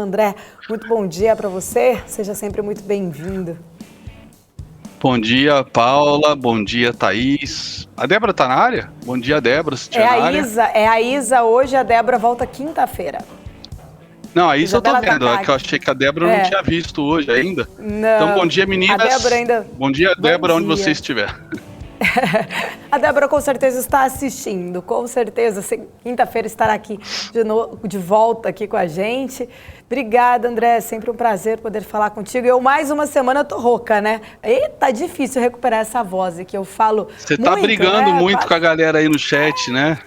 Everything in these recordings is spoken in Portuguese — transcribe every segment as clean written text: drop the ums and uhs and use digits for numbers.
André, muito bom dia para você, seja sempre muito bem-vindo. Bom dia, Paula, bom dia, Thaís. A Débora tá na área? Bom dia, Débora, se tiver na área. É a Isa hoje, a Débora volta quinta-feira. Não, a Isa eu tô Isabela vendo, tá é que eu achei que a Débora eu não tinha visto hoje ainda. Então, bom Não, dia, a meninas. Débora ainda... Bom dia, Bom Débora, onde dia. você estiver. A Débora com certeza está assistindo, com certeza. Quinta-feira estará aqui de volta aqui com a gente. Obrigada, André. Sempre um prazer poder falar contigo. Eu mais uma semana tô rouca, né? E tá difícil recuperar essa voz que eu falo. Você tá muito, brigando né? muito com a galera aí no chat, né?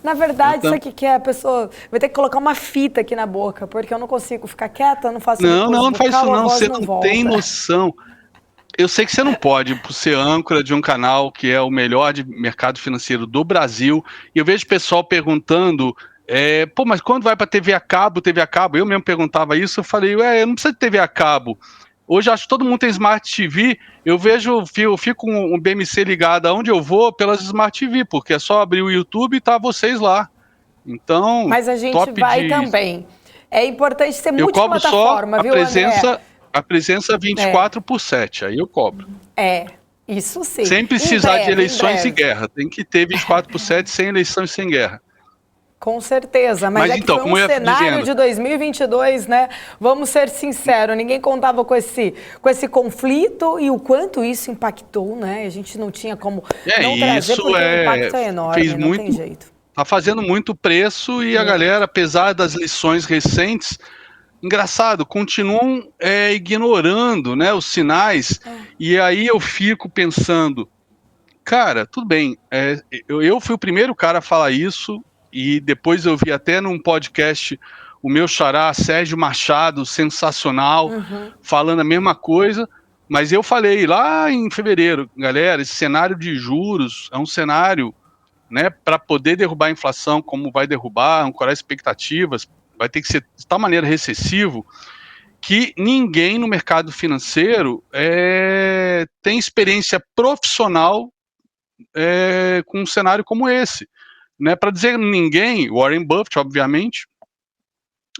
Na verdade, isso aqui que é a pessoa vai ter que colocar uma fita aqui na boca, porque eu não consigo ficar quieta, não faço repouso Não faz isso vocal, a não, voz você não não volta. tem noção. Eu sei que você não pode, por ser âncora de um canal que é o melhor de mercado financeiro do Brasil, e eu vejo pessoal perguntando, pô, mas quando vai para TV a cabo, TV a cabo? Eu mesmo perguntava isso, eu falei, eu não precisa de TV a cabo. Hoje acho que todo mundo tem Smart TV, eu fico com um BMC ligado aonde eu vou pelas Smart TV, porque é só abrir o YouTube e tá vocês lá. Então, Mas a gente top vai de... também. É importante ser Eu cobro só multiplataforma, viu, André? a presença 24/7, aí eu cobro. Isso sim. Sem precisar de eleições Em e breve. guerra. Tem que ter 24/7 sem eleição e sem guerra. Com certeza, mas é que então, foi um cenário de 2022, né? Vamos ser sinceros, ninguém contava com esse conflito e o quanto isso impactou, né? A gente não tinha como não trazer, porque o impacto é enorme, não tem jeito. Tá fazendo muito preço e a galera, apesar das lições recentes, engraçado, continuam ignorando, né, os sinais. E aí eu fico pensando, cara, tudo bem, eu fui o primeiro cara a falar isso, e depois eu vi até num podcast o meu xará, Sérgio Machado, sensacional, falando a mesma coisa, mas eu falei lá em fevereiro, galera, esse cenário de juros é um cenário, né, para poder derrubar a inflação, como vai derrubar, ancorar expectativas, vai ter que ser de tal maneira recessivo, que ninguém no mercado financeiro tem experiência profissional com um cenário como esse. Né? Para dizer ninguém, Warren Buffett, obviamente,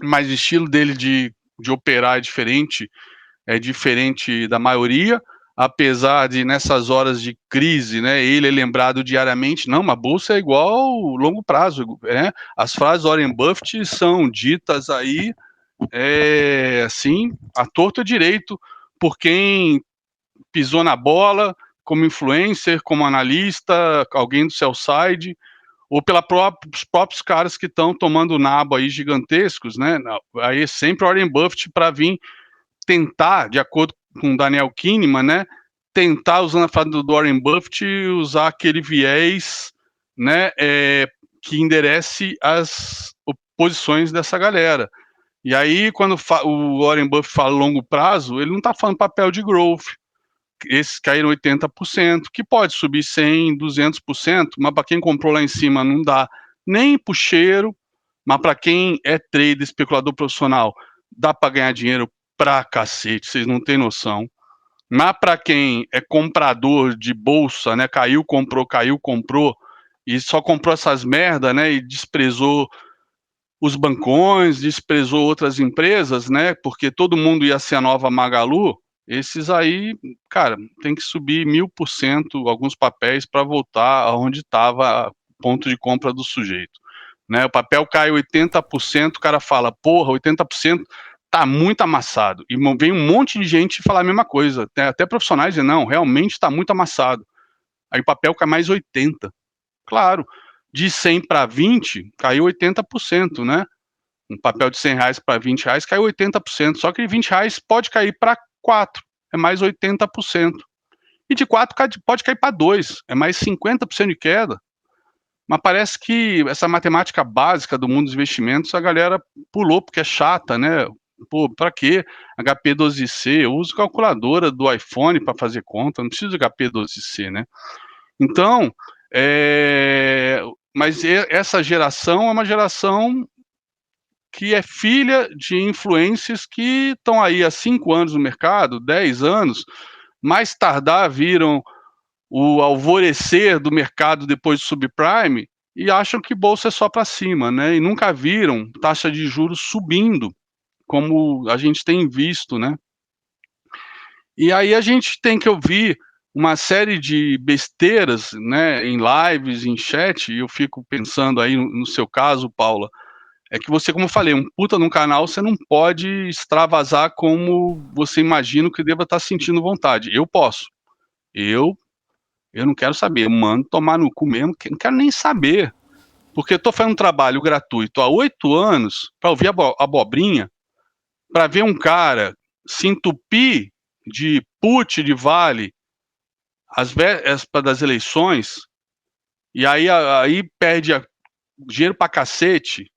mas o estilo dele de operar é diferente da maioria, apesar de nessas horas de crise, né, ele é lembrado diariamente, não, uma bolsa é igual longo prazo, né? As frases do Warren Buffett são ditas aí, assim, à torta direito, por quem pisou na bola, como influencer, como analista, alguém do sell side, ou pelos próprios caras que estão tomando nabo aí gigantescos, né? Aí sempre Warren Buffett para vir tentar, de acordo com Daniel Kahneman, né? Tentar, usando a frase do Warren Buffett, usar aquele viés, né? Que enderece as posições dessa galera. E aí, quando o Warren Buffett fala longo prazo, ele não está falando papel de growth. Esses caíram 80%, que pode subir 100%, 200%, mas para quem comprou lá em cima não dá nem pro cheiro, mas para quem é trader, especulador profissional, dá para ganhar dinheiro pra cacete, vocês não têm noção. Mas para quem é comprador de bolsa, né, caiu, comprou, e só comprou essas merda, né, e desprezou os bancões, desprezou outras empresas, né, porque todo mundo ia ser a nova Magalu, esses aí, cara, tem que subir 1000% alguns papéis para voltar aonde estava ponto de compra do sujeito. Né? O papel cai 80%, o cara fala, porra, 80% tá muito amassado. E vem um monte de gente falar a mesma coisa. Até profissionais dizem, não, realmente está muito amassado. Aí o papel cai mais 80%. Claro, de 100 para 20, caiu 80%, né? Um papel de 100 reais para 20 reais caiu 80%. Só que 20 reais pode cair para 4, é mais 80%. E de 4 pode cair para 2, é mais 50% de queda. Mas parece que essa matemática básica do mundo dos investimentos a galera pulou porque é chata, né? Pô, para quê? HP12C, eu uso calculadora do iPhone para fazer conta, não preciso de HP12C, né? Então, mas essa geração é uma geração que é filha de influências que estão aí há 5 anos no mercado, 10 anos, mais tardar viram o alvorecer do mercado depois do subprime e acham que bolsa é só para cima, né? E nunca viram taxa de juros subindo, como a gente tem visto, né? E aí a gente tem que ouvir uma série de besteiras, né, em lives, em chat, e eu fico pensando aí no seu caso, Paula, é que você, como eu falei, um puta num canal, você não pode extravasar como você imagina que deva estar sentindo vontade. Eu posso. Eu, eu não quero saber. Eu mando tomar no cu mesmo, não quero nem saber. Porque eu tô fazendo um trabalho gratuito há 8 anos para ouvir abobrinha, para ver um cara se entupir de put de vale às vésperas das eleições, e aí perde dinheiro pra cacete,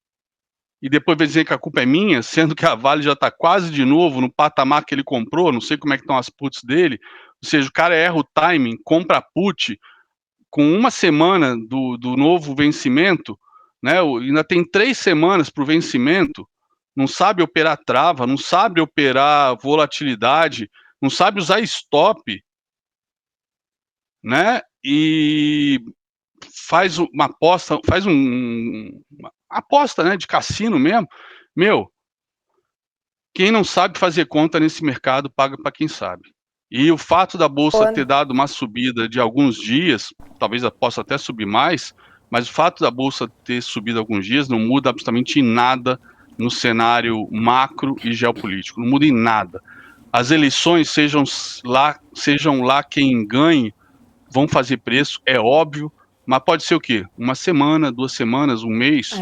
e depois vem dizer que a culpa é minha, sendo que a Vale já está quase de novo no patamar que ele comprou, não sei como é que estão as puts dele, ou seja, o cara erra o timing, compra a put com uma semana do novo vencimento, né, ainda tem 3 semanas para o vencimento, não sabe operar trava, não sabe operar volatilidade, não sabe usar stop, né, e faz uma aposta, uma aposta, né, de cassino mesmo, meu, quem não sabe fazer conta nesse mercado paga para quem sabe. E o fato da bolsa ter dado uma subida de alguns dias, talvez ela possa até subir mais, mas o fato da bolsa ter subido alguns dias não muda absolutamente em nada no cenário macro e geopolítico, não muda em nada. As eleições, sejam lá quem ganhe, vão fazer preço, é óbvio, mas pode ser o quê? Uma semana, 2 semanas, um mês.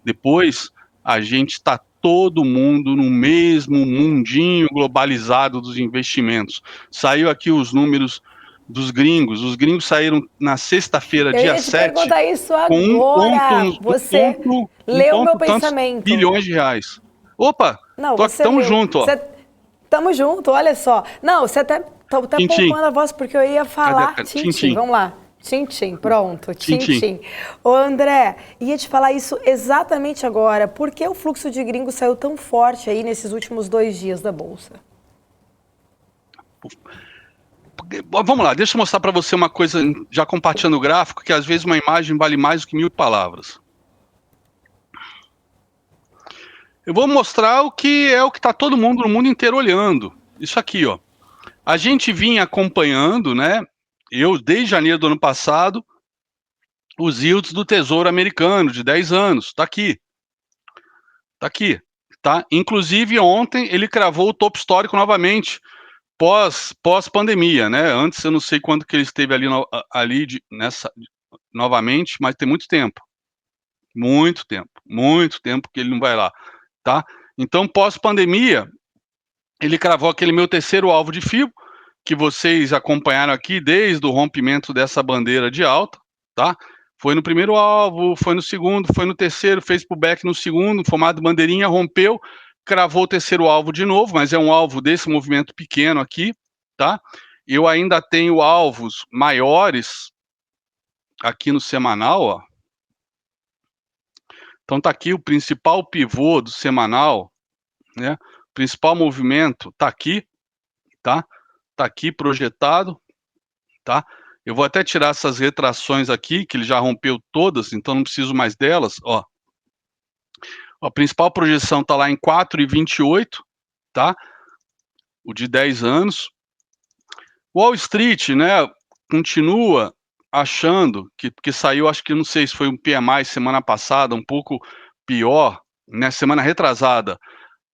Depois, a gente está todo mundo no mesmo mundinho globalizado dos investimentos. Saiu aqui os números dos gringos. Os gringos saíram na sexta-feira, dia 7, perguntar isso com agora. Você leu meu tantos pensamento. bilhões de reais. Opa, não, tamo junto, ó. Tamo junto, olha só. Não, você até poupando a voz, porque eu ia falar. Tintim, vamos lá. Tintim, pronto. Tintim. Ô, André, ia te falar isso exatamente agora. Por que o fluxo de gringos saiu tão forte aí nesses últimos 2 dias da Bolsa? Vamos lá, deixa eu mostrar para você uma coisa, já compartilhando o gráfico, que às vezes uma imagem vale mais do que 1000 palavras. Eu vou mostrar o que está todo mundo no mundo inteiro olhando. Isso aqui, ó. A gente vinha acompanhando, né? Eu, desde janeiro do ano passado, os yields do Tesouro Americano, de 10 anos. Tá aqui. Tá aqui. Tá? Inclusive, ontem ele cravou o topo histórico novamente, pós-pandemia, né? Antes, eu não sei quando que ele esteve novamente, mas tem muito tempo. Muito tempo que ele não vai lá, tá? Então, pós-pandemia, ele cravou aquele meu terceiro alvo de FIBO, que vocês acompanharam aqui desde o rompimento dessa bandeira de alta, tá? Foi no primeiro alvo, foi no segundo, foi no terceiro, fez pullback no segundo, formato bandeirinha, rompeu, cravou o terceiro alvo de novo, mas é um alvo desse movimento pequeno aqui, tá? Eu ainda tenho alvos maiores aqui no semanal, ó. Então tá aqui o principal pivô do semanal, né? O principal movimento tá aqui, tá? Tá aqui projetado, tá? Eu vou até tirar essas retrações aqui, que ele já rompeu todas, então não preciso mais delas, ó. A principal projeção tá lá em 4,28, tá? O de 10 anos. Wall Street, né, continua achando que saiu, acho que não sei se foi um PMI semana passada, um pouco pior, né, semana retrasada.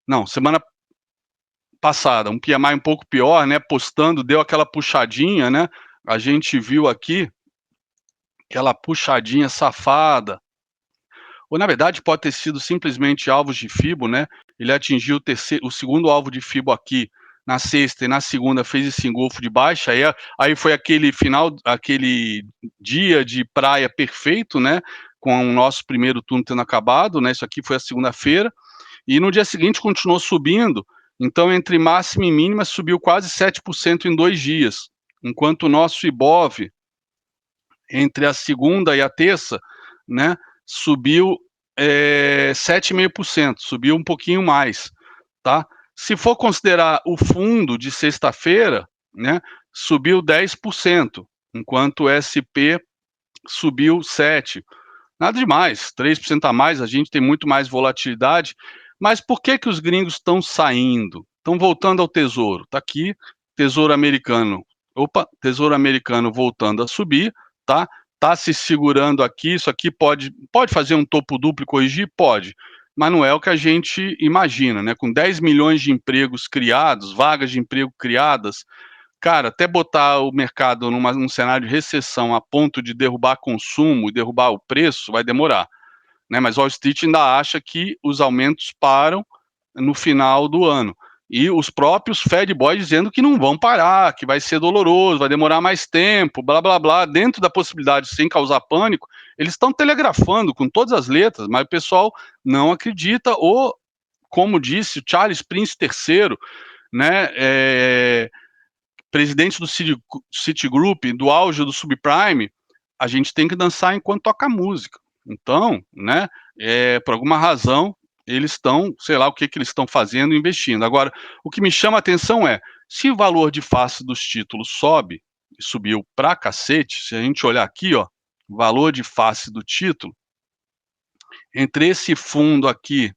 Não, semana passada, um PMI um pouco pior, né, postando, deu aquela puxadinha, né, a gente viu aqui, aquela puxadinha safada, ou na verdade pode ter sido simplesmente alvos de FIBO, né, ele atingiu o segundo alvo de FIBO aqui, na sexta e na segunda fez esse engolfo de baixa, aí foi aquele dia de praia perfeito, né, com o nosso primeiro turno tendo acabado, né, isso aqui foi a segunda-feira, e no dia seguinte continuou subindo, então entre máxima e mínima subiu quase 7% em 2 dias, enquanto o nosso Ibov, entre a segunda e a terça, né, subiu 7,5%, subiu um pouquinho mais, tá? Se for considerar o fundo de sexta-feira, né, subiu 10%, enquanto o SP subiu 7%. Nada demais, 3% a mais, a gente tem muito mais volatilidade, Mas por que que os gringos estão saindo? Estão voltando ao tesouro. Está aqui, tesouro americano. Opa, tesouro americano voltando a subir, tá? Está se segurando aqui. Isso aqui pode fazer um topo duplo e corrigir? Pode. Mas não é o que a gente imagina, né? Com 10 milhões de empregos criados, vagas de emprego criadas, cara, até botar o mercado num cenário de recessão a ponto de derrubar consumo e derrubar o preço, vai demorar, né? Mas Wall Street ainda acha que os aumentos param no final do ano. E os próprios Fed Boys dizendo que não vão parar, que vai ser doloroso, vai demorar mais tempo, blá blá blá. Dentro da possibilidade, sem causar pânico, eles estão telegrafando com todas as letras, mas o pessoal não acredita, ou, como disse Charles Prince III, né, presidente do Citigroup, do auge do subprime, a gente tem que dançar enquanto toca música. Então, né, por alguma razão, eles estão, sei lá o que eles estão fazendo, investindo. Agora, o que me chama a atenção é, se o valor de face dos títulos sobe, e subiu pra cacete, se a gente olhar aqui, ó, valor de face do título, entre esse fundo aqui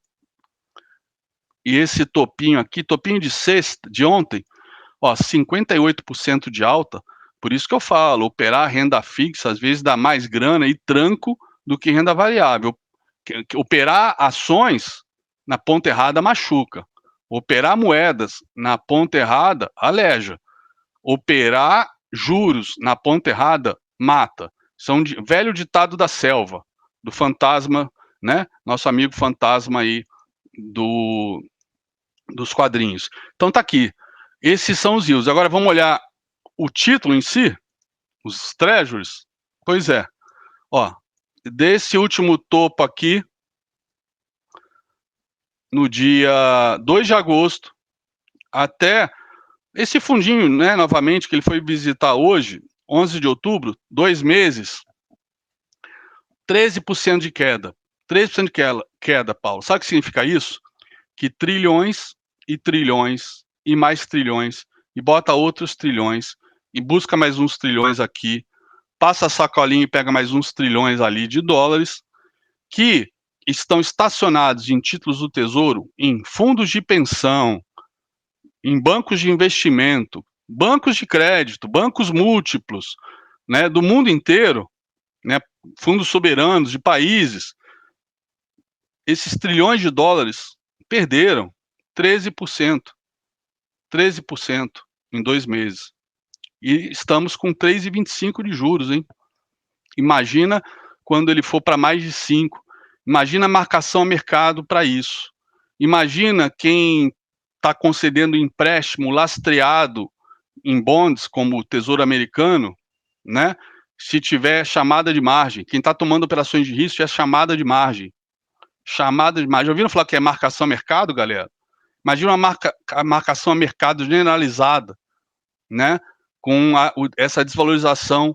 e esse topinho aqui, topinho de sexta, de ontem, ó, 58% de alta. Por isso que eu falo, operar renda fixa às vezes dá mais grana e tranco do que renda variável. Operar ações na ponta errada machuca. Operar moedas na ponta errada aleja. Operar juros na ponta errada mata. São velho ditado da selva, do fantasma, né? Nosso amigo fantasma aí dos quadrinhos. Então tá aqui. Esses são os yields. Agora vamos olhar o título em si, os treasuries. Pois é, ó, desse último topo aqui, no dia 2 de agosto, até esse fundinho, né, novamente, que ele foi visitar hoje, 11 de outubro, 2 meses, 13% de queda. 13% de queda, Paulo. Sabe o que significa isso? Que trilhões e trilhões e mais trilhões, e bota outros trilhões, e busca mais uns trilhões aqui, passa a sacolinha e pega mais uns trilhões ali de dólares, que estão estacionados em títulos do Tesouro, em fundos de pensão, em bancos de investimento, bancos de crédito, bancos múltiplos, né, do mundo inteiro, né, fundos soberanos de países. Esses trilhões de dólares perderam 13%. 13% em 2 meses. E estamos com 3,25 de juros, hein? Imagina quando ele for para mais de 5. Imagina a marcação a mercado para isso. Imagina quem está concedendo empréstimo lastreado em bonds, como o Tesouro Americano, né? Se tiver chamada de margem. Quem está tomando operações de risco é chamada de margem. Chamada de margem. Já ouviram falar que é marcação a mercado, galera? Imagina a marcação a mercado generalizada, né? Com essa desvalorização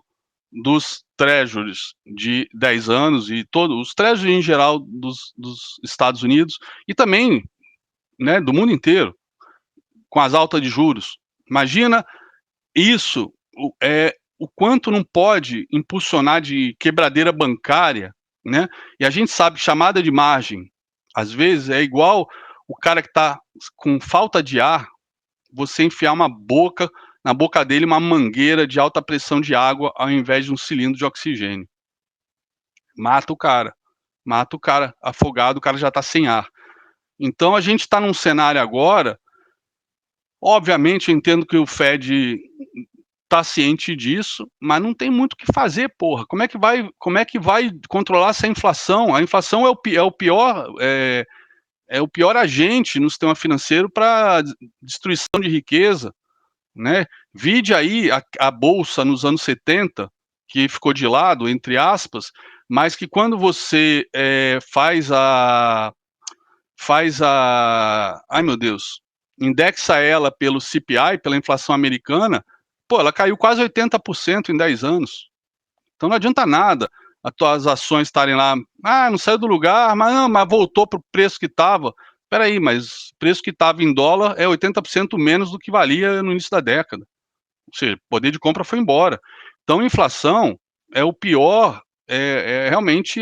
dos treasuries de 10 anos e todos os treasuries em geral dos Estados Unidos e também, né, do mundo inteiro, com as altas de juros. Imagina isso, o quanto não pode impulsionar de quebradeira bancária, né? E a gente sabe que chamada de margem, às vezes, é igual o cara que está com falta de ar, você enfiar na boca dele uma mangueira de alta pressão de água ao invés de um cilindro de oxigênio. Mata o cara afogado, o cara já está sem ar. Então a gente está num cenário agora, obviamente eu entendo que o Fed está ciente disso, mas não tem muito o que fazer, porra. Como é que vai controlar essa inflação? A inflação é o pior agente no sistema financeiro para destruição de riqueza, né? Vide aí a bolsa nos anos 70, que ficou de lado, entre aspas, mas que quando você ai meu Deus, indexa ela pelo CPI, pela inflação americana, pô, ela caiu quase 80% em 10 anos. Então não adianta nada as tuas ações estarem lá, não saiu do lugar, mas voltou para o preço que estava. Espera aí, mas o preço que estava em dólar é 80% menos do que valia no início da década. Ou seja, o poder de compra foi embora. Então, inflação é o pior, realmente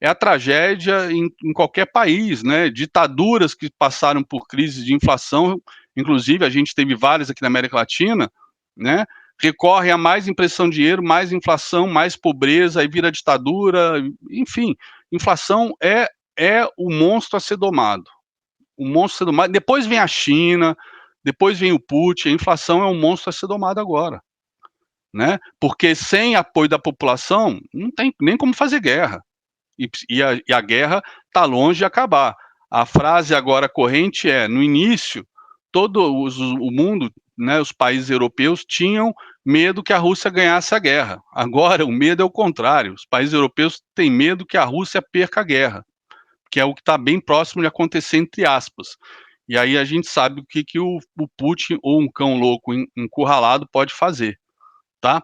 é a tragédia em qualquer país, né? Ditaduras que passaram por crises de inflação, inclusive a gente teve várias aqui na América Latina, né? Recorrem a mais impressão de dinheiro, mais inflação, mais pobreza, aí vira ditadura, enfim, inflação é o monstro a ser domado. O monstro a ser domado. Depois vem a China, depois vem o Putin, a inflação é um monstro a ser domado agora, né? Porque sem apoio da população, não tem nem como fazer guerra. E a guerra está longe de acabar. A frase agora corrente é: no início, o mundo, né, os países europeus tinham medo que a Rússia ganhasse a guerra. Agora, o medo é o contrário. Os países europeus têm medo que a Rússia perca a guerra, que é o que está bem próximo de acontecer, entre aspas. E aí a gente sabe o que o Putin ou um cão louco encurralado pode fazer, tá?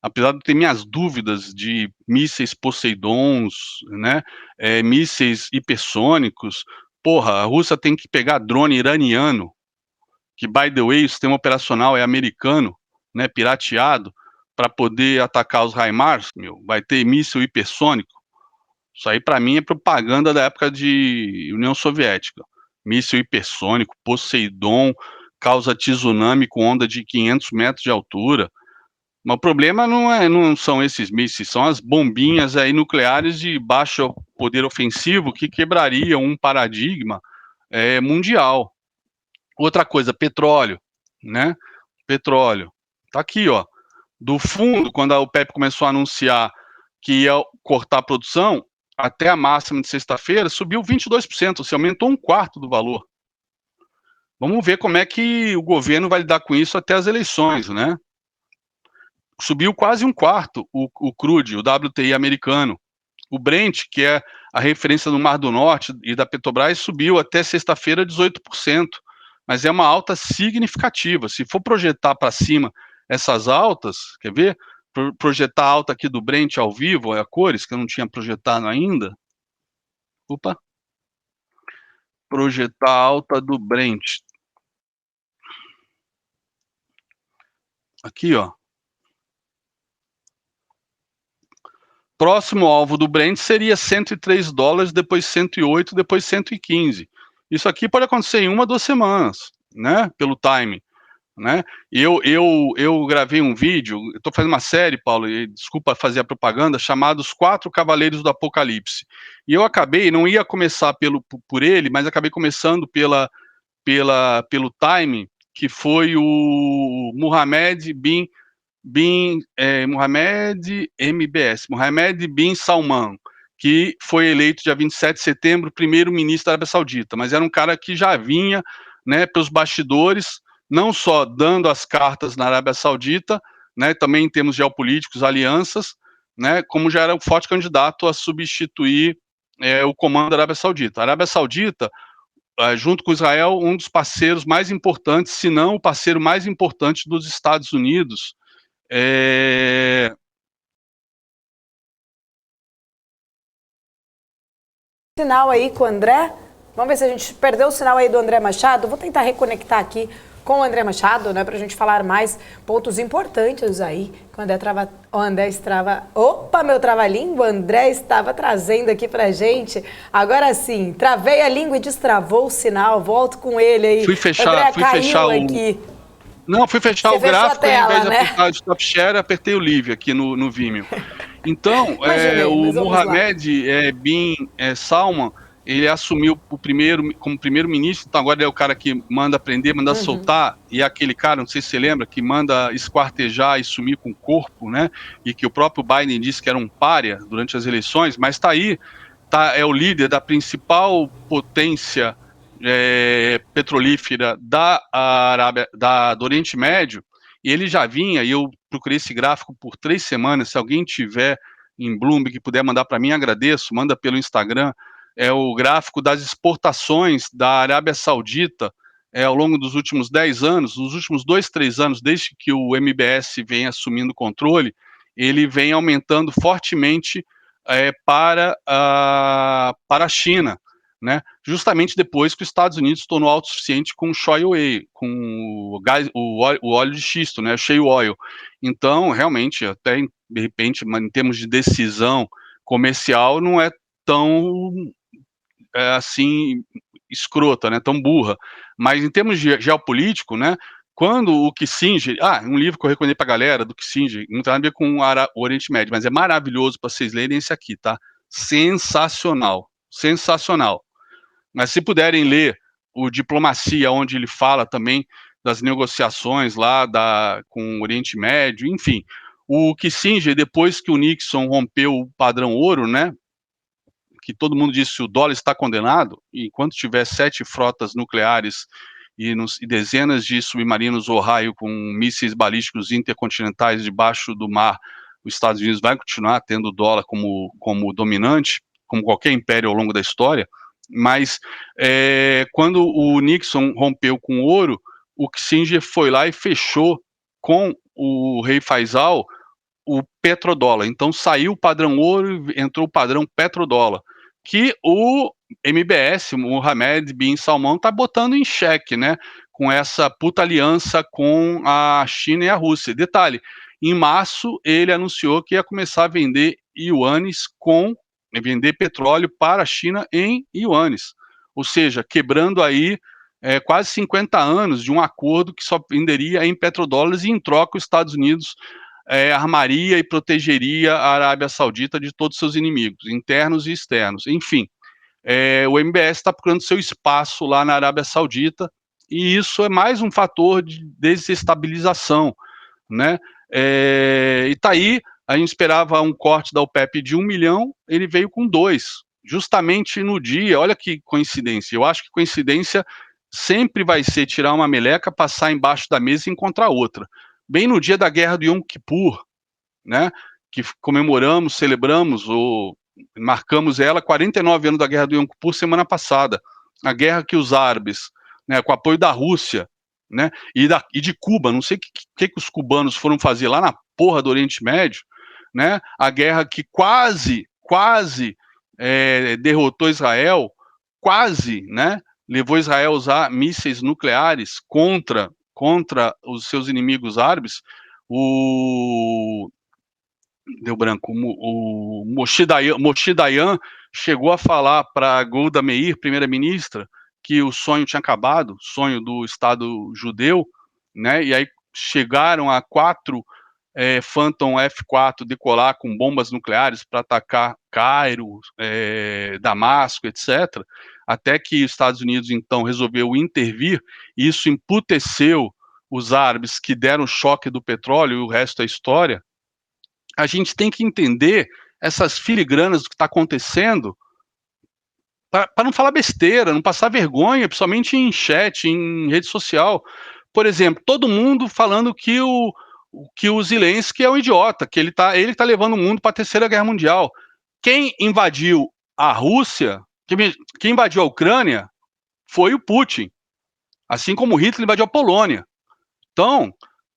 Apesar de ter minhas dúvidas de mísseis Poseidons, né, mísseis hipersônicos, porra, a Rússia tem que pegar drone iraniano, que, by the way, o sistema operacional é americano, né, pirateado, para poder atacar os HIMARS, vai ter míssil hipersônico. Isso aí, para mim, é propaganda da época de União Soviética. Míssil hipersônico, Poseidon, causa tsunami com onda de 500 metros de altura. Mas o problema não são esses mísseis, são as bombinhas aí nucleares de baixo poder ofensivo que quebrariam um paradigma mundial. Outra coisa, petróleo, né? Petróleo. Tá aqui, ó. Do fundo, quando a OPEP começou a anunciar que ia cortar a produção, até a máxima de sexta-feira, subiu 22%, se aumentou um quarto do valor. Vamos ver como é que o governo vai lidar com isso até as eleições, né? Subiu quase um quarto o crude, o WTI americano. O Brent, que é a referência do Mar do Norte e da Petrobras, subiu até sexta-feira 18%, mas é uma alta significativa. Se for projetar para cima essas altas, quer ver? Projetar a alta aqui do Brent ao vivo, a cores, que eu não tinha projetado ainda. Opa. Projetar a alta do Brent. Aqui, ó. Próximo alvo do Brent seria $103, depois 108, depois 115. Isso aqui pode acontecer em 1 a 2 semanas, né? Pelo time, né? Eu gravei um vídeo, estou fazendo uma série, Paulo, e desculpa fazer a propaganda, chamada Os 4 Cavaleiros do Apocalipse. E eu acabei, não ia começar por ele, mas acabei começando pelo time, que foi o Mohammed Mohammed bin Salman, que foi eleito dia 27 de setembro primeiro-ministro da Arábia Saudita, mas era um cara que já vinha, né, pelos bastidores, não só dando as cartas na Arábia Saudita, né, também em termos geopolíticos, alianças, né, como já era um forte candidato a substituir o comando da Arábia Saudita. A Arábia Saudita, junto com Israel, um dos parceiros mais importantes, se não o parceiro mais importante dos Estados Unidos, Sinal aí com o André. Vamos ver se a gente perdeu o sinal aí do André Machado. Vou tentar reconectar aqui com o André Machado, né, para a gente falar mais pontos importantes aí. O André estava... Opa, meu trava-língua! O André estava trazendo aqui pra gente. Agora sim, travei a língua e destravou o sinal. Volto com ele aí. Fui fechar aqui. Não, fui fechar o gráfico e ao invés de apertar o stop share, apertei o leave aqui no Vimeo. Então, o Mohammed bin Salman, ele assumiu como primeiro-ministro, então agora ele é o cara que manda prender, manda soltar, e é aquele cara, não sei se você lembra, que manda esquartejar e sumir com o corpo, né? E que o próprio Biden disse que era um pária durante as eleições, mas está aí, é o líder da principal potência petrolífera do Oriente Médio, e ele já vinha, e eu procurei esse gráfico por 3 semanas, se alguém tiver em Bloomberg que puder mandar para mim, agradeço, manda pelo Instagram, é o gráfico das exportações da Arábia Saudita ao longo dos últimos 10 anos, nos últimos 2, 3 anos, desde que o MBS vem assumindo o controle, ele vem aumentando fortemente para a China, né? Justamente depois que os Estados Unidos se tornou autossuficiente com o shale oil, com o óleo de xisto, né, shale oil. Então, realmente, até de repente, em termos de decisão comercial, não é tão assim, escrota, né, tão burra. Mas em termos geopolítico, né, quando o Kissinger, um livro que eu recomendei pra galera do Kissinger, não tem nada a ver com o Oriente Médio, mas é maravilhoso para vocês lerem esse aqui, tá? Sensacional, sensacional. Mas se puderem ler o Diplomacia, onde ele fala também das negociações lá com o Oriente Médio, enfim. O Kissinger, depois que o Nixon rompeu o padrão ouro, né, que todo mundo disse que o dólar está condenado, e enquanto tiver 7 frotas nucleares e dezenas de submarinos Ohio com mísseis balísticos intercontinentais debaixo do mar, os Estados Unidos vai continuar tendo o dólar como dominante, como qualquer império ao longo da história, mas quando o Nixon rompeu com o ouro, o Kissinger foi lá e fechou com o rei Faisal o petrodólar. Então saiu o padrão ouro e entrou o padrão petrodólar, que o MBS, o Mohammed bin Salman, está botando em xeque, né? Com essa puta aliança com a China e a Rússia. Detalhe, em março ele anunciou que ia começar a vender vender petróleo para a China em yuanes. Ou seja, quebrando aí quase 50 anos de um acordo que só venderia em petrodólares e em troca os Estados Unidos armaria e protegeria a Arábia Saudita de todos os seus inimigos, internos e externos. Enfim, o MBS está procurando seu espaço lá na Arábia Saudita, e isso é mais um fator de desestabilização, né? E tá aí, a gente esperava um corte da OPEP de 1 milhão, ele veio com 2, justamente no dia, olha que coincidência, eu acho que coincidência sempre vai ser tirar uma meleca, passar embaixo da mesa e encontrar outra. Bem no dia da guerra do Yom Kippur, né, que comemoramos, celebramos, ou marcamos ela, 49 anos da guerra do Yom Kippur, semana passada. A guerra que os árabes, né, com apoio da Rússia, né, e de Cuba, não sei o que os cubanos foram fazer lá na porra do Oriente Médio, né, a guerra que quase derrotou Israel, quase, né, levou Israel a usar mísseis nucleares contra os seus inimigos árabes. Deu branco, o Moshe Dayan chegou a falar para Golda Meir, primeira-ministra, que o sonho tinha acabado, sonho do Estado judeu, né? E aí chegaram a 4 Phantom F-4 decolar com bombas nucleares para atacar Cairo, Damasco, etc. Até que os Estados Unidos, então, resolveu intervir, e isso emputeceu os árabes, que deram o choque do petróleo, e o resto é história. A gente tem que entender essas filigranas do que está acontecendo, para não falar besteira, não passar vergonha, principalmente em chat, em rede social. Por exemplo, todo mundo falando que o Zelensky é um idiota, que ele tá levando o mundo para a Terceira Guerra Mundial. Quem invadiu a Rússia, quem invadiu a Ucrânia, foi o Putin. Assim como Hitler invadiu a Polônia. Então,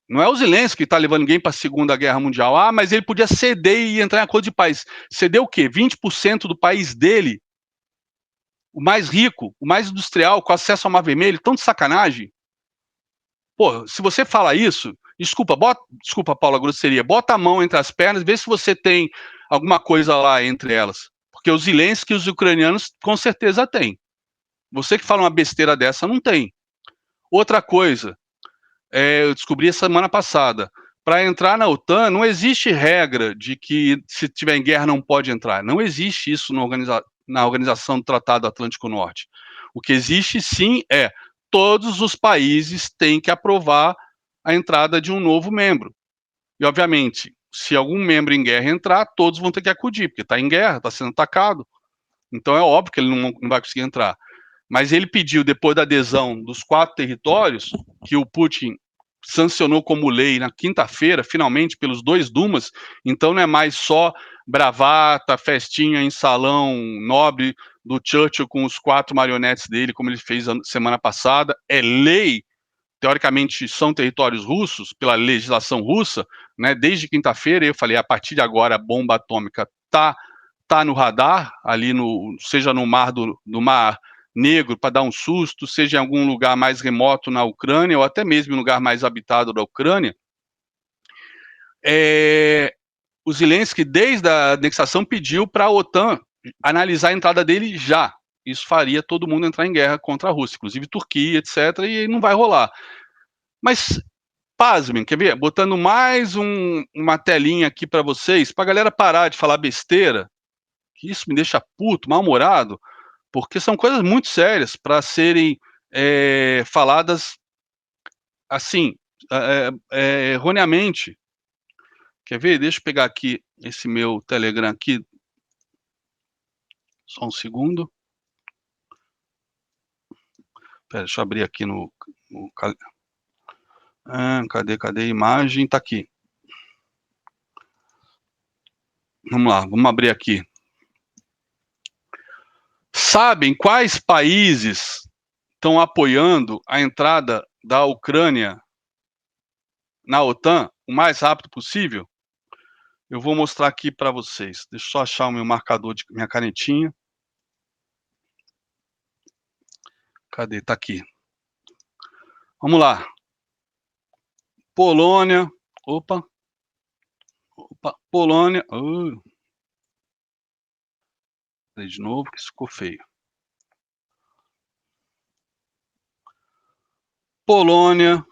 não é o Zelensky que está levando ninguém para a Segunda Guerra Mundial. Mas ele podia ceder e entrar em acordo de paz. Ceder o quê? 20% do país dele, o mais rico, o mais industrial, com acesso ao Mar Vermelho, tão de sacanagem. Pô, se você fala isso, desculpa, Paula, a grosseria, bota a mão entre as pernas e vê se você tem alguma coisa lá entre elas. Porque os Zelensky e os ucranianos com certeza têm. Você que fala uma besteira dessa, não tem. Outra coisa, eu descobri semana passada, para entrar na OTAN não existe regra de que se tiver em guerra não pode entrar. Não existe isso na Organização do Tratado Atlântico Norte. O que existe sim é todos os países têm que aprovar a entrada de um novo membro. E obviamente, se algum membro em guerra entrar, todos vão ter que acudir, porque está em guerra, está sendo atacado. Então é óbvio que ele não vai conseguir entrar. Mas ele pediu, depois da adesão dos 4 territórios, que o Putin sancionou como lei na quinta-feira, finalmente, pelos 2 Dumas, então não é mais só bravata, festinha em salão nobre do Churchill com os 4 marionetes dele, como ele fez semana passada, é lei, teoricamente são territórios russos, pela legislação russa, né? Desde quinta-feira, eu falei, a partir de agora a bomba atômica tá no radar, ali seja no mar do Mar Negro, para dar um susto, seja em algum lugar mais remoto na Ucrânia, ou até mesmo em lugar mais habitado da Ucrânia. O Zelensky, desde a anexação, pediu para a OTAN analisar a entrada dele já. Isso faria todo mundo entrar em guerra contra a Rússia, inclusive Turquia, etc., e não vai rolar. Mas, pasmem, quer ver? Botando mais uma telinha aqui para vocês, para a galera parar de falar besteira, que isso me deixa puto, mal-humorado, porque são coisas muito sérias para serem faladas assim, erroneamente. Quer ver? Deixa eu pegar aqui esse meu Telegram aqui. Só um segundo. Pera, deixa eu abrir aqui no cadê a imagem? Tá aqui. Vamos lá, vamos abrir aqui. Sabem quais países estão apoiando a entrada da Ucrânia na OTAN o mais rápido possível? Eu vou mostrar aqui para vocês. Deixa eu só achar o meu marcador, minha canetinha. Cadê? Tá aqui. Vamos lá. Polônia. Opa. Polônia. De novo, que isso ficou feio. Polônia,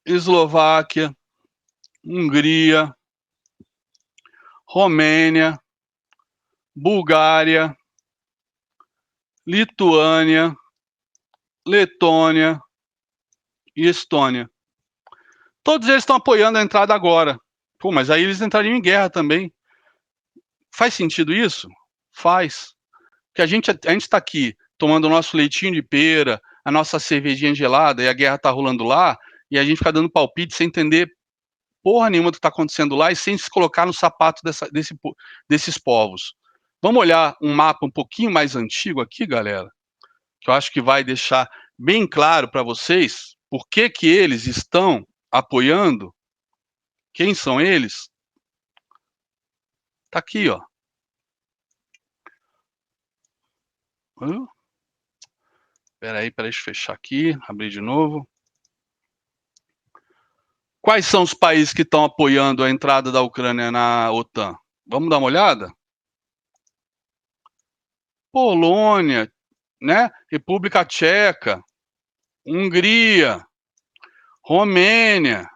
Eslováquia, Hungria, Romênia, Bulgária, Lituânia, Letônia e Estônia. Todos eles estão apoiando a entrada agora. Pô, mas aí eles entrariam em guerra também. Faz sentido isso? Faz. Porque a gente está aqui tomando o nosso leitinho de pera, a nossa cervejinha gelada, e a guerra está rolando lá, e a gente fica dando palpite sem entender porra nenhuma do que está acontecendo lá e sem se colocar no sapato desses povos. Vamos olhar um mapa um pouquinho mais antigo aqui, galera, que eu acho que vai deixar bem claro para vocês por que eles estão apoiando. Quem são eles? Tá aqui, ó. Peraí, deixa eu fechar aqui, abrir de novo. Quais são os países que estão apoiando a entrada da Ucrânia na OTAN? Vamos dar uma olhada? Polônia, né? República Tcheca, Hungria, Romênia,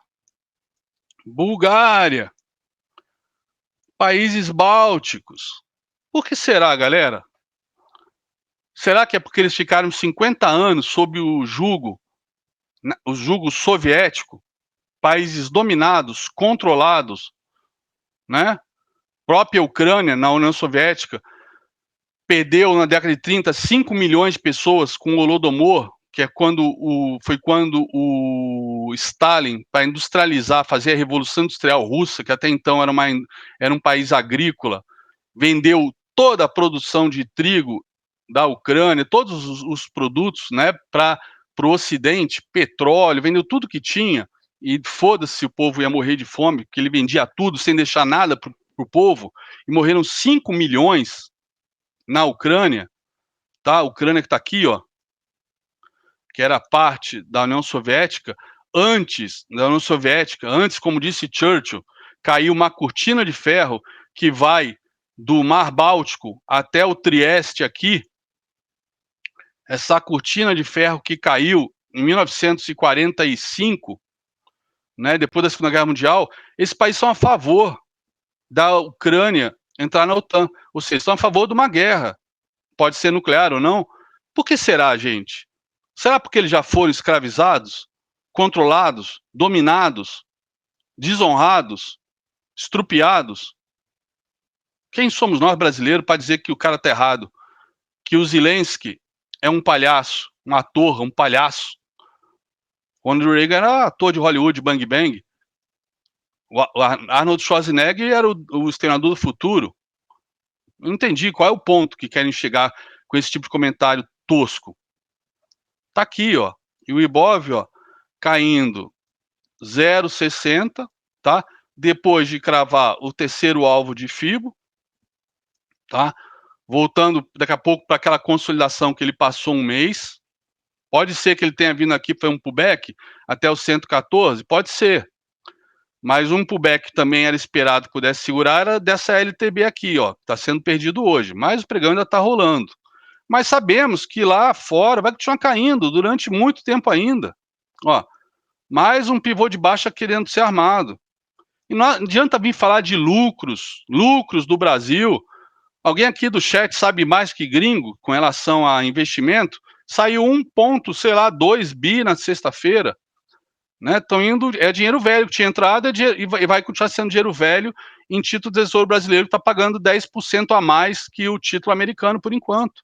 Bulgária, países bálticos. Por que será, galera? Será que é porque eles ficaram 50 anos sob o jugo soviético? Países dominados, controlados, né? Própria Ucrânia, na União Soviética, perdeu na década de 30 5 milhões de pessoas com o Holodomor, que é foi quando o Stalin, para industrializar, fazer a Revolução Industrial Russa, que até então era um país agrícola, vendeu toda a produção de trigo da Ucrânia, todos os produtos, né, para o Ocidente, petróleo, vendeu tudo que tinha, e foda-se se o povo ia morrer de fome, porque ele vendia tudo sem deixar nada para o povo, e morreram 5 milhões na Ucrânia, tá? A Ucrânia que está aqui, ó, que era parte da União Soviética. Antes da União Soviética, como disse Churchill, caiu uma cortina de ferro que vai do Mar Báltico até o Trieste aqui. Essa cortina de ferro que caiu em 1945, né, depois da Segunda Guerra Mundial, esses países são a favor da Ucrânia entrar na OTAN, ou seja, estão a favor de uma guerra, pode ser nuclear ou não. Por que será, gente? Será porque eles já foram escravizados, controlados, dominados, desonrados, estrupiados? Quem somos nós, brasileiros, para dizer que o cara está errado? Que o Zelensky é um palhaço, um ator, um palhaço. Quando o Reagan era ator de Hollywood, Bang Bang. O Arnold Schwarzenegger era o Exterminador do Futuro. Não entendi qual é o ponto que querem chegar com esse tipo de comentário tosco. Tá aqui, ó. E o Ibov, ó, caindo 0,60, tá? Depois de cravar o terceiro alvo de FIBO, tá? Voltando daqui a pouco para aquela consolidação que ele passou um mês. Pode ser que ele tenha vindo aqui, foi um pullback até o 114, pode ser. Mas um pullback que também era esperado que pudesse segurar era dessa LTB aqui, ó, está sendo perdido hoje, mas o pregão ainda está rolando. Mas sabemos que lá fora vai continuar caindo durante muito tempo ainda. Ó, mais um pivô de baixa querendo ser armado. E não adianta vir falar de lucros do Brasil. Alguém aqui do chat sabe mais que gringo com relação a investimento? Saiu 2 bi na sexta-feira. Né? Estão indo, é dinheiro velho que tinha entrado e vai continuar sendo dinheiro velho em título do Tesouro Brasileiro, que está pagando 10% a mais que o título americano por enquanto.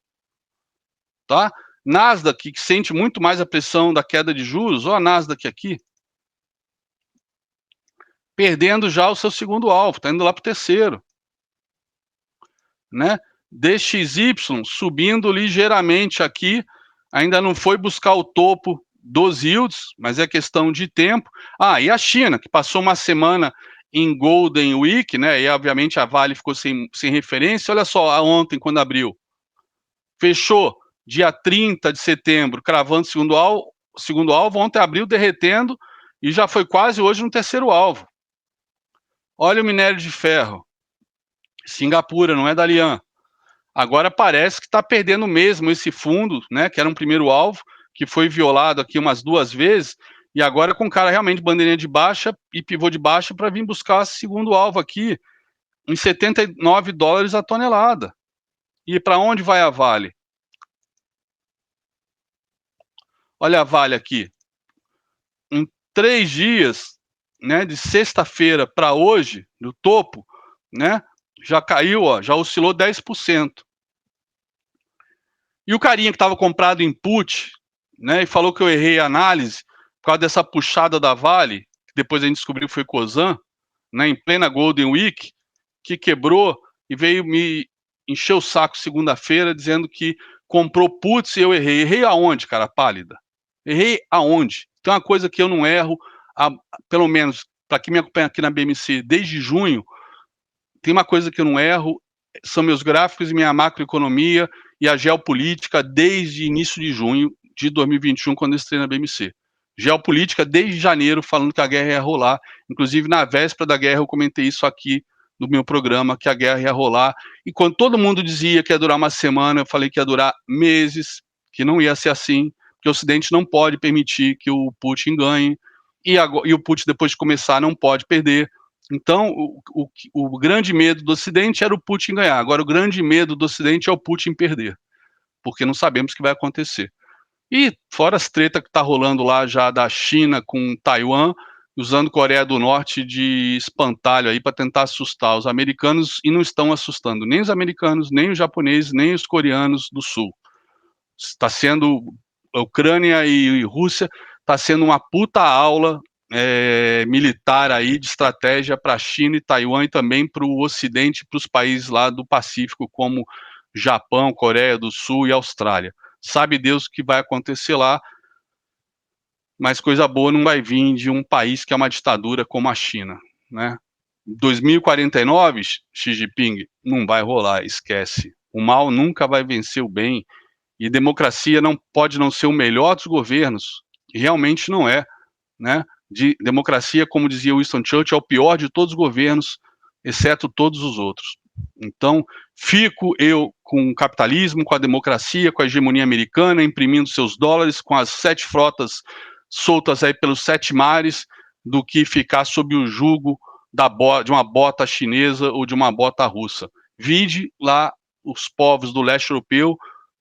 Tá? Nasdaq, que sente muito mais a pressão da queda de juros, olha a Nasdaq aqui, perdendo já o seu segundo alvo, está indo lá para o terceiro. Né? DXY subindo ligeiramente aqui, ainda não foi buscar o topo dos yields, mas é questão de tempo. Ah, e a China, que passou uma semana em Golden Week, né? E obviamente a Vale ficou sem referência. Olha só, ontem, quando abriu, fechou dia 30 de setembro, cravando segundo alvo, ontem abriu derretendo e já foi quase hoje no terceiro alvo. Olha o minério de ferro, Singapura, não é Dalian. Agora parece que está perdendo mesmo esse fundo, né, que era um primeiro alvo, que foi violado aqui umas 2 vezes, e agora com cara realmente bandeirinha de baixa e pivô de baixa para vir buscar o segundo alvo aqui, em $79 a tonelada. E para onde vai a Vale? Olha a Vale aqui. Em 3 dias, né, de sexta-feira para hoje, no topo, né, já caiu, ó, já oscilou 10%. E o carinha que estava comprado em put, né, e falou que eu errei a análise por causa dessa puxada da Vale, que depois a gente descobriu que foi Cosan, né, em plena Golden Week, que quebrou e veio me encher o saco segunda-feira dizendo que comprou puts e eu errei. Errei aonde, cara pálida? Errei aonde? Tem uma coisa que eu não erro, pelo menos para quem me acompanha aqui na BMC desde junho, tem uma coisa que eu não erro, são meus gráficos e minha macroeconomia e a geopolítica desde início de junho de 2021, quando eu entrei na BMC. Geopolítica desde janeiro, falando que a guerra ia rolar. Inclusive, na véspera da guerra, eu comentei isso aqui no meu programa, que a guerra ia rolar. E quando todo mundo dizia que ia durar uma semana, eu falei que ia durar meses, que não ia ser assim, que o Ocidente não pode permitir que o Putin ganhe, e o Putin, depois de começar, não pode perder. Então, o grande medo do Ocidente era o Putin ganhar. Agora, o grande medo do Ocidente é o Putin perder, porque não sabemos o que vai acontecer. E fora as tretas que está rolando lá já da China com Taiwan, usando Coreia do Norte de espantalho aí para tentar assustar os americanos, e não estão assustando nem os americanos, nem os japoneses, nem os coreanos do Sul. Está sendo, Ucrânia e Rússia, está sendo uma puta aula militar aí de estratégia para a China e Taiwan e também para o Ocidente, para os países lá do Pacífico, como Japão, Coreia do Sul e Austrália. Sabe Deus o que vai acontecer lá, mas coisa boa não vai vir de um país que é uma ditadura como a China, né? 2049, Xi Jinping, não vai rolar, esquece. O mal nunca vai vencer o bem, e democracia não pode não ser o melhor dos governos, e realmente não é, né? Democracia, como dizia Winston Churchill, é o pior de todos os governos, exceto todos os outros. Então, fico eu com o capitalismo, com a democracia, com a hegemonia americana, imprimindo seus dólares, com as 7 frotas soltas aí pelos 7 mares, do que ficar sob o jugo de uma bota chinesa ou de uma bota russa. Vide lá os povos do leste europeu,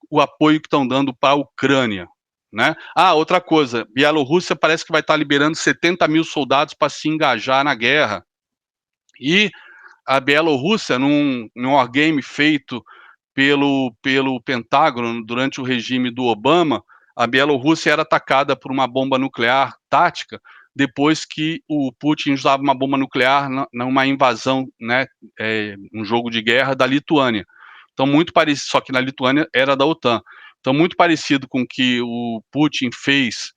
o apoio que estão dando para a Ucrânia. Né? Ah, outra coisa, Bielorrússia parece que vai estar liberando 70 mil soldados para se engajar na guerra. E a Bielorrússia, num wargame feito pelo Pentágono durante o regime do Obama, a Bielorrússia era atacada por uma bomba nuclear tática, depois que o Putin usava uma bomba nuclear numa invasão, né, um jogo de guerra da Lituânia. Então, muito parecido, só que na Lituânia era da OTAN. Então, muito parecido com o que o Putin fez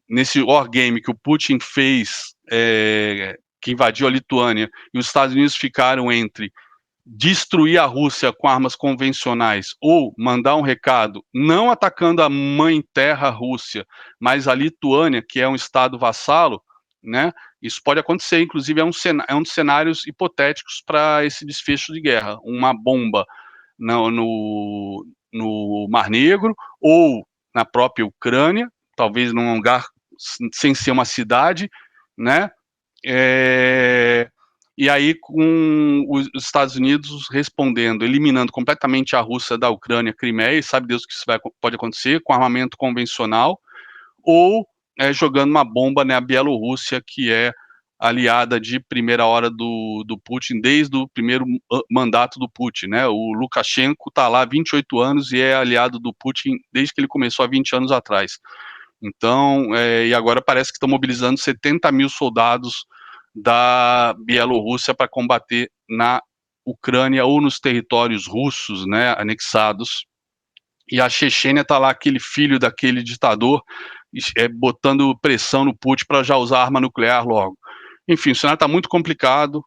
nesse wargame que o Putin fez, que invadiu a Lituânia, e os Estados Unidos ficaram entre destruir a Rússia com armas convencionais ou mandar um recado, não atacando a mãe terra Rússia, mas a Lituânia, que é um estado vassalo, né, Isso pode acontecer, inclusive é um dos cenários hipotéticos para esse desfecho de guerra, uma bomba no Mar Negro ou na própria Ucrânia, talvez num lugar sem ser uma cidade, né? E aí com os Estados Unidos respondendo, eliminando completamente a Rússia da Ucrânia, Crimeia, e sabe Deus que isso pode acontecer, com armamento convencional, ou jogando uma bomba na Bielorrússia, que é aliada de primeira hora do Putin, desde o primeiro mandato do Putin, né? O Lukashenko está lá há 28 anos e é aliado do Putin desde que ele começou há 20 anos atrás. Então, e agora parece que estão mobilizando 70 mil soldados da Bielorrússia para combater na Ucrânia ou nos territórios russos, né, anexados. E a Chechênia está lá, aquele filho daquele ditador, botando pressão no Putin para já usar arma nuclear logo. Enfim, o cenário está muito complicado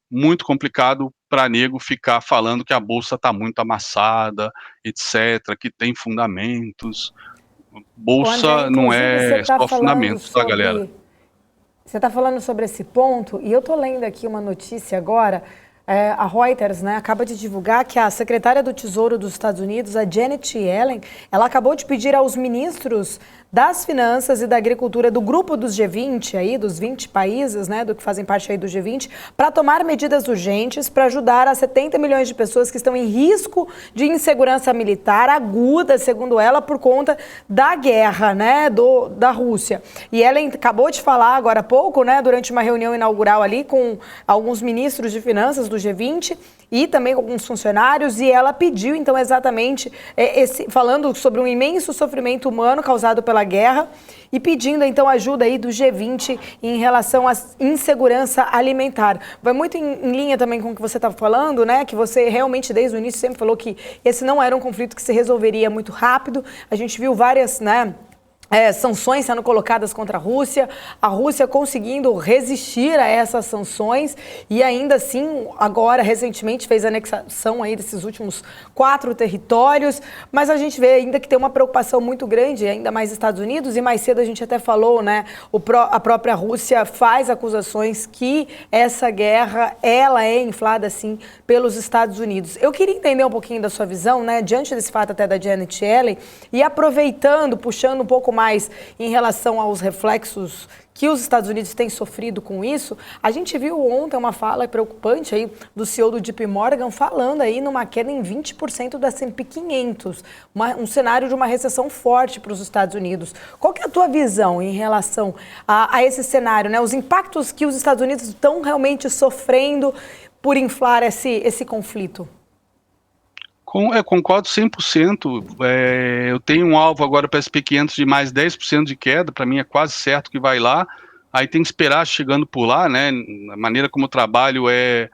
para nego ficar falando que a bolsa está muito amassada, etc., que tem fundamentos. Bolsa André, não inclusive, você é está só falando fundamento, tá, galera? sobre. Você está falando sobre esse ponto, e eu estou lendo aqui uma notícia agora. A Reuters, né, acaba de divulgar que a secretária do Tesouro dos Estados Unidos, a Janet Yellen, ela acabou de pedir aos ministros das Finanças e da Agricultura do grupo dos G20, aí, dos 20 países, né, do que fazem parte aí do G20, para tomar medidas urgentes para ajudar as 70 milhões de pessoas que estão em risco de insegurança militar aguda, segundo ela, por conta da guerra, né, da Rússia. E Yellen acabou de falar agora há pouco, né, durante uma reunião inaugural ali com alguns ministros de finanças do G20 e também com alguns funcionários, e ela pediu, então, exatamente, falando sobre um imenso sofrimento humano causado pela guerra e pedindo, então, ajuda aí do G20 em relação à insegurança alimentar. Vai muito em linha também com o que você estava falando, né, que você realmente, desde o início, sempre falou que esse não era um conflito que se resolveria muito rápido. A gente viu várias, né, sanções sendo colocadas contra a Rússia conseguindo resistir a essas sanções e ainda assim, agora, recentemente, fez a anexação aí desses últimos 4 territórios, mas a gente vê ainda que tem uma preocupação muito grande, ainda mais Estados Unidos, e mais cedo a gente até falou, né, a própria Rússia faz acusações que essa guerra, ela é inflada, sim, pelos Estados Unidos. Eu queria entender um pouquinho da sua visão, né, diante desse fato até da Janet Yellen, e aproveitando, puxando um pouco mais em relação aos reflexos que os Estados Unidos têm sofrido com isso. A gente viu ontem uma fala preocupante aí do CEO do JP Morgan falando aí numa queda em 20% da S&P 500, um cenário de uma recessão forte para os Estados Unidos. Qual que é a tua visão em relação a esse cenário, né? Os impactos que os Estados Unidos estão realmente sofrendo por inflar esse conflito? Concordo 100%. Eu tenho um alvo agora para SP500 de mais 10% de queda, para mim é quase certo que vai lá. Aí tem que esperar chegando por lá, né? A maneira como eu trabalho é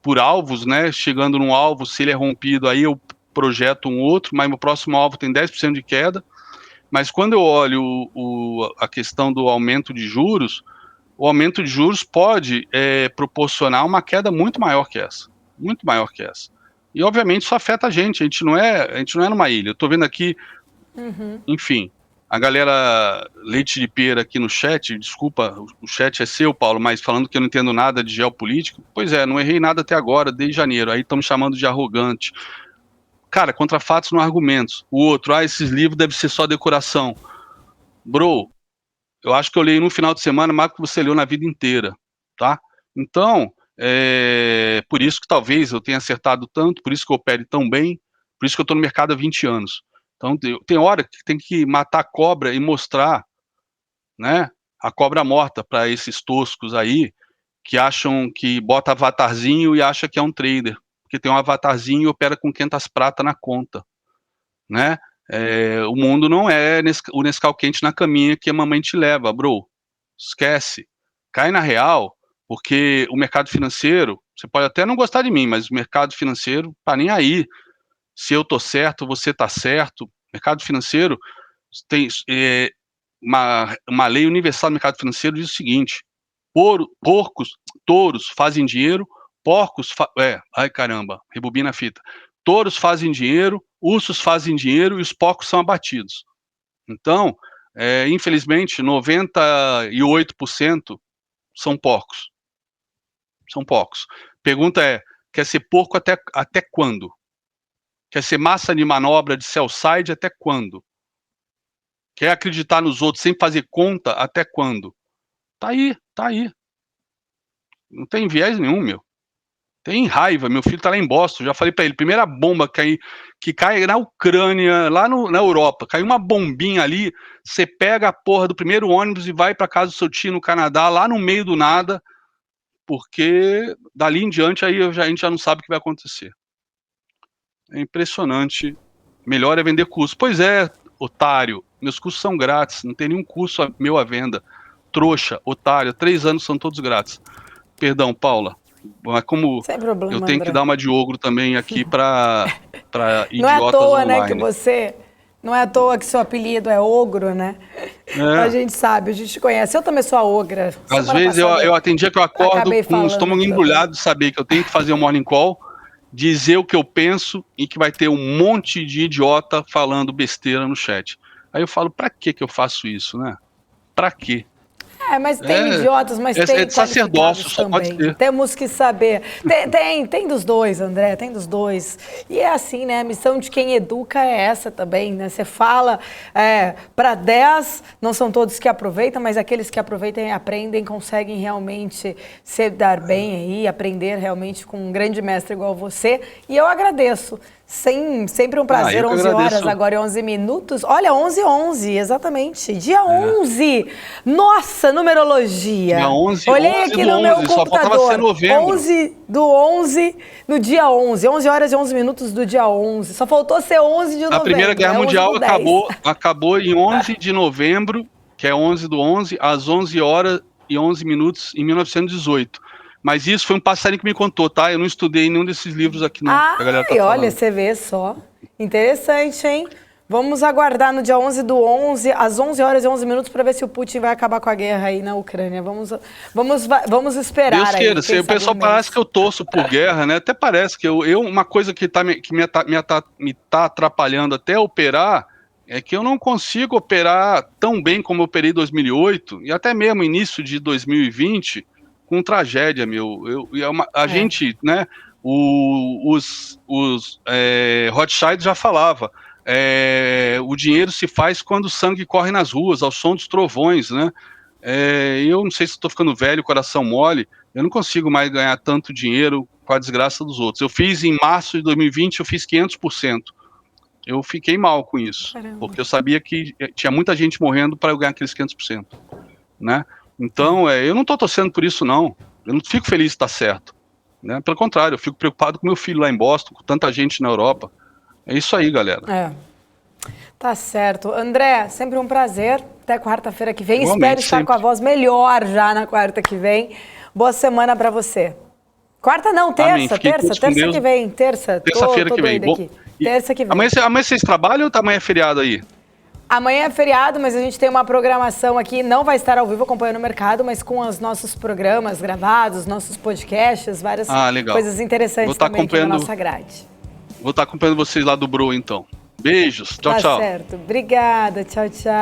por alvos, né? Chegando num alvo, se ele é rompido, aí eu projeto um outro, mas meu próximo alvo tem 10% de queda. Mas quando eu olho a questão do aumento de juros, o aumento de juros pode proporcionar uma queda muito maior que essa. Muito maior que essa. E, obviamente, isso afeta a gente não é numa ilha. Eu estou vendo aqui, enfim, a galera leite de pera aqui no chat, desculpa, o chat é seu, Paulo, mas falando que eu não entendo nada de geopolítica. Pois é, não errei nada até agora, desde janeiro. Aí estão me chamando de arrogante. Cara, contra fatos não argumentos. O outro, esses livros devem ser só decoração. Bro, eu acho que eu leio no final de semana mais do que você leu na vida inteira, tá? Então, por isso que talvez eu tenha acertado tanto, por isso que eu opere tão bem, por isso que eu estou no mercado há 20 anos. Então, tem hora que tem que matar a cobra e mostrar, né, a cobra morta para esses toscos aí, que acham que bota avatarzinho e acha que é um trader, porque tem um avatarzinho e opera com 500 prata na conta, né? O mundo não é o Nescau quente na caminha que a mamãe te leva, bro. Esquece. Cai na real, porque o mercado financeiro, você pode até não gostar de mim, mas o mercado financeiro tá nem aí. Se eu tô certo, você tá certo. O mercado financeiro tem uma lei universal do mercado financeiro diz o seguinte: touros fazem dinheiro, ai caramba, rebobina a fita. Touros fazem dinheiro, ursos fazem dinheiro e os porcos são abatidos. Então, infelizmente, 98% são porcos. São porcos. Pergunta é, quer ser porco até quando? Quer ser massa de manobra de sell-side até quando? Quer acreditar nos outros sem fazer conta até quando? Tá aí, tá aí. Não tem viés nenhum, meu. Tem raiva, meu filho tá lá em Boston, já falei pra ele, primeira bomba que cai na Ucrânia, lá na Europa, caiu uma bombinha ali, você pega a porra do primeiro ônibus e vai pra casa do seu tio no Canadá, lá no meio do nada, porque dali em diante aí a gente já não sabe o que vai acontecer. É impressionante. Melhor é vender curso. Pois é, otário, meus cursos são grátis, não tem nenhum curso meu à venda. Trouxa, otário, 3 anos são todos grátis. Perdão, Paula. Mas como sem problema, eu tenho André. que dar uma de ogro também aqui para idiotas não é à toa, online. né, que você... Não é à toa que seu apelido é ogro, né? A gente sabe, a gente conhece. Eu também sou a ogra. Às vezes tem dia que eu acordo com o estômago embrulhado de saber que eu tenho que fazer um morning call, dizer o que eu penso e que vai ter um monte de idiota falando besteira no chat. Aí eu falo, pra que eu faço isso, né? Pra quê? Mas tem idiotas, mas tem de sacerdócio, só também. pode ser. Temos que saber. Tem dos dois, André, tem dos dois. E é assim, né? A missão de quem educa é essa também, né? Você fala para 10, não são todos que aproveitam, mas aqueles que aproveitam e aprendem conseguem realmente se dar bem aí, aprender realmente com um grande mestre igual você. E eu agradeço. Sempre um prazer, 11 horas, agora é 11 minutos. Olha, 11h11, exatamente. Dia 11. Nossa, numerologia. Dia 11, olhei 11 aqui do no 11, meu só computador. faltava ser novembro. 11 do 11 no dia 11. 11 horas e 11 minutos do dia 11. Só faltou ser 11 de novembro. A Primeira Guerra Mundial acabou em 11 de novembro, que é 11 do 11, às 11 horas e 11 minutos em 1918. Mas isso foi um passarinho que me contou, tá? Eu não estudei nenhum desses livros aqui, não. Ah, que a galera tá olha, falando. você vê só. Interessante, hein? Vamos aguardar no dia 11 do 11, às 11 horas e 11 minutos, para ver se o Putin vai acabar com a guerra aí na Ucrânia. Vamos esperar. Deus queira. Aí, o pessoal parece que eu torço por guerra, né? Até parece que uma coisa que me tá atrapalhando até operar é que eu não consigo operar tão bem como eu operei em 2008 e até mesmo início de 2020 com tragédia, meu. A gente, né? Os Rothschild já falava. O dinheiro se faz quando o sangue corre nas ruas, ao som dos trovões, né? Eu não sei se estou ficando velho, coração mole, eu não consigo mais ganhar tanto dinheiro com a desgraça dos outros. Eu fiz em março de 2020, eu fiz 500%. Eu fiquei mal com isso, Caramba. porque eu sabia que tinha muita gente morrendo para eu ganhar aqueles 500%, né? Então, eu não estou torcendo por isso, não. Eu não fico feliz de estar certo, né? Pelo contrário, eu fico preocupado com meu filho lá em Boston, com tanta gente na Europa. É isso aí, galera. Tá certo. André, sempre um prazer. Até quarta-feira que vem. Igualmente, espero estar sempre. com a voz melhor já na quarta que vem. Boa semana para você. Quarta não, terça que vem. Terça-feira que vem. Terça que vem. Amanhã vocês trabalham ou amanhã é feriado aí? Amanhã é feriado, mas a gente tem uma programação aqui, não vai estar ao vivo acompanhando o mercado, mas com os nossos programas gravados, nossos podcasts, várias coisas interessantes também aqui na nossa grade. Vou estar acompanhando vocês lá do Bro, então. Beijos, tchau, tchau. Tá certo, obrigada, tchau, tchau.